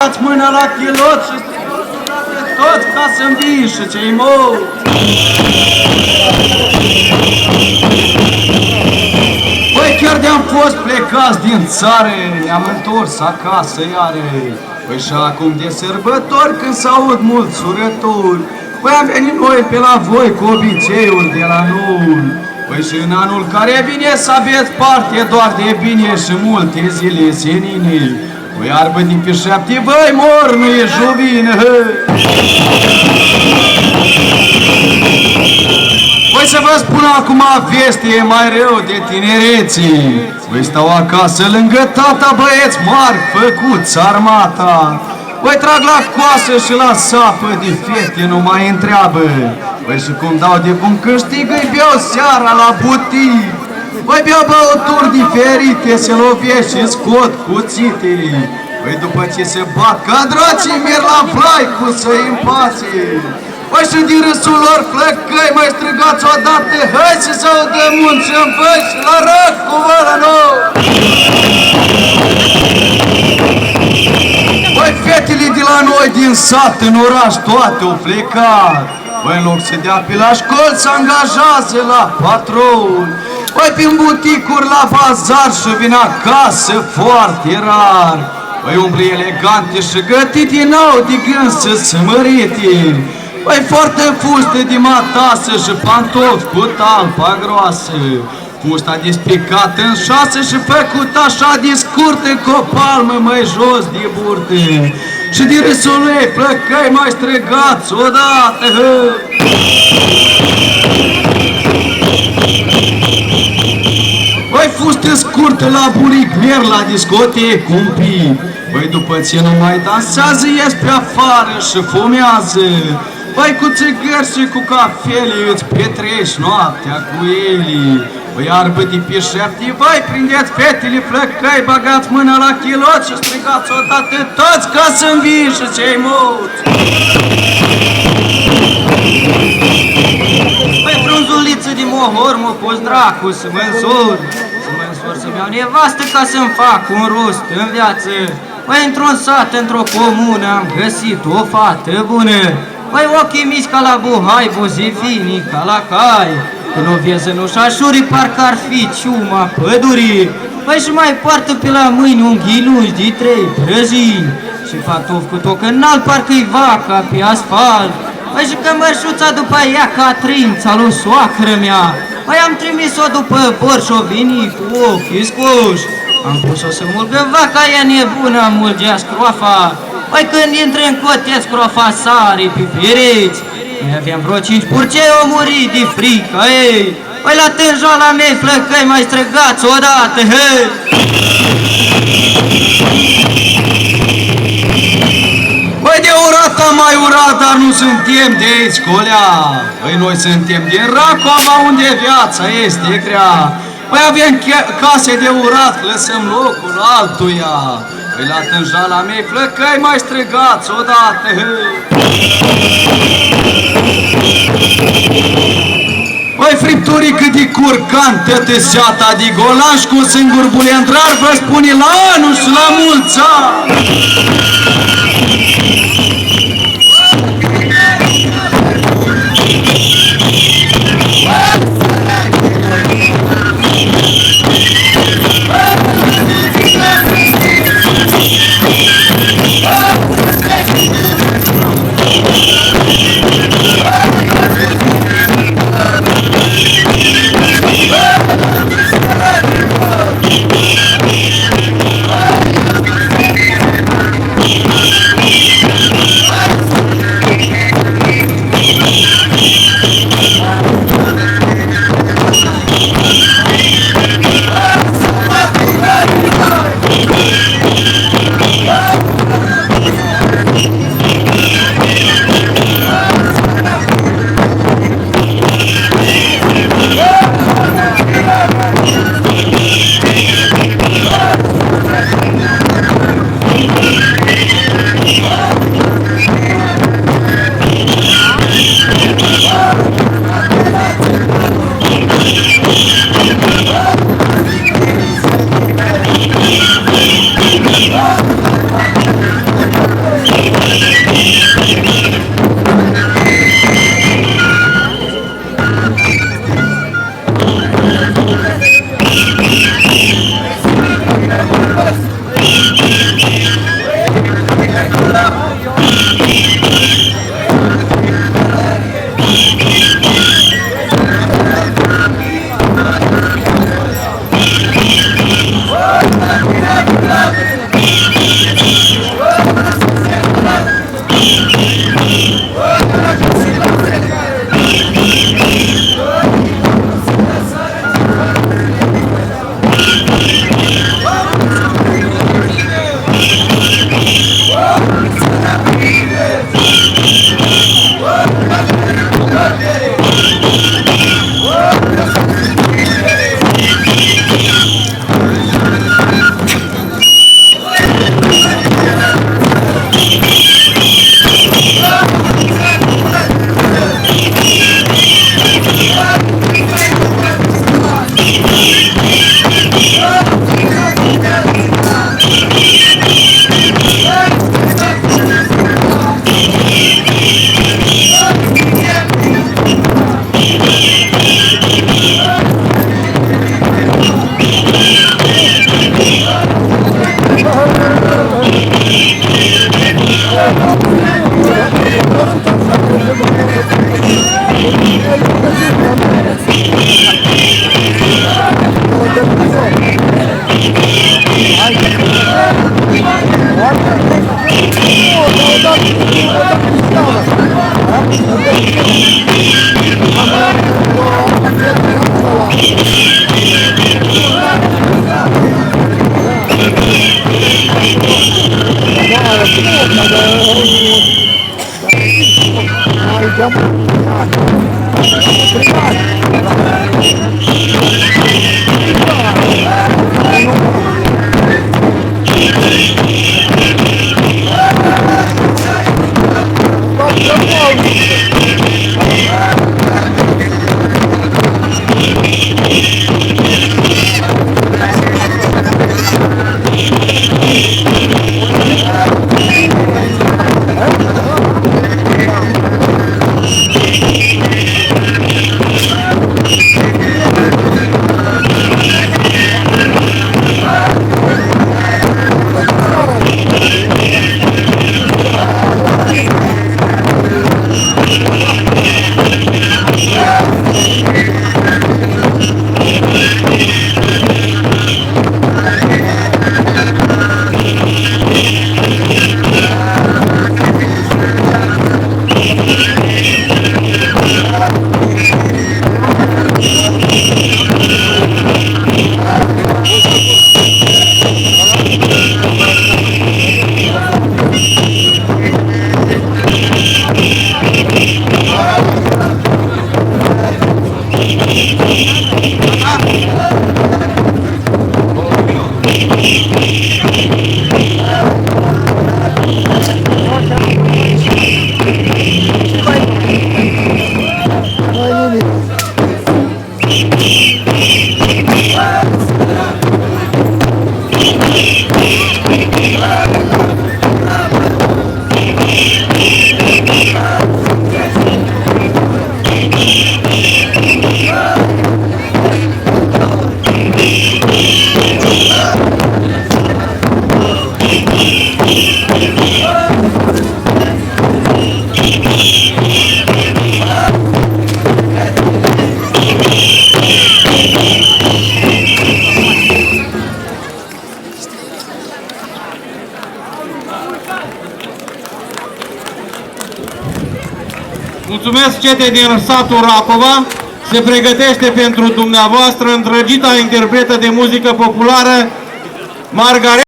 Dați mâna la chilot și strigați toți ca să învii și cei mulți. Păi chiar de-am fost plecați din țară, ne-am întors acasă iară. Păi și acum de sărbători, când s-aud mulți surători, păi am venit noi pe la voi cu obiceiuri de la noi. Păi și în anul care vine să aveți parte doar de bine și multe zile senine. Păi iarbă din pe 7, băi mor, nu e juvină. Păi să vă spun acum veste mai rău de tinerețe. Păi stau acasă lângă tata, băieți mari, făcuți armata. Păi trag la coasă și la sapă, de fete nu mai întreabă. Păi și cum dau de cum câștig, îi beau seara la butii. Păi beau băuturi diferite, se lovesc și scot cuțitele. Păi după ce se bat ca dracii, merg la Vlaicu să-i împace. Păi și din râsul lor flăcăi mai strigați odată, hai să se audă munți în văi și la răc cu vără nou. Păi fetele de la noi din sat în oraș toate au plecat. Păi în loc să dea pe la școli se angajează la patron. Păi prin buticuri la bazar și vin acasă foarte rar. Păi umble elegante și gătite n-au de gând să se mărite. Păi foarte fuste de matasă și pantofi cu talpa groasă. Fusta despicată în 6 și făcut așa de scurtă, cu o palmă mai jos de burtă. Și de râsul ei plăcăi mai strigați odată. Păi fuste scurte la buric, merg la discotec un pic. Păi după ce nu mai dansează, ies pe afară și fumează. Păi cu țigări și cu cafele îți petrești noaptea cu ele. Păi iarbă de pe 7, vai, prindeți fetele flăcăi, bagați mâna la chilot și strigați odată toți ca să învii și cei mulți. Păi frunzuliță de mohor m-a pus dracu să mă însor. Să-mi iau nevastă ca să-mi fac un rost în viață. Păi într-un sat, într-o comună am găsit o fată bună. Păi ochii mici ca la buhai, buzii fini ca la cai. Când o vezi în ușașurii, parcă ar fi ciuma pădurii. Păi și mai poartă pe la mâini unghii lungi de 3 prăjini. Și pantofi cu toc înalt, parcă-i vaca pe asfalt. Păi și cămășuța după ea ca trința lui soacră mea. Păi am trimis-o după borșovinii cu ochii scoși. Am pus-o să mulgă vaca, ea nebună, mulgea scroafa. Păi când intră în cote, scroafa sare pe pereți. Noi aveam vreo 5 purcei, o muri de frică ei. Păi la tânjoala mei flăcăi mai străgați odată, hei! Păi de urat am mai urat, dar nu suntem de aici, colea. Păi noi suntem din Racova, unde viața este grea. Păi avem case de urat, lăsăm locul altuia. Păi la tânjala mei flăcăi mai strigați odată, Păi fripturii cât de curcan, tătăseata de golan și cu un singur bulendrar vă spune la anul și la mulți ani. Mulțumesc, cete din satul Racova. Se pregătește pentru dumneavoastră îndrăgita interpretă de muzică populară Margareta.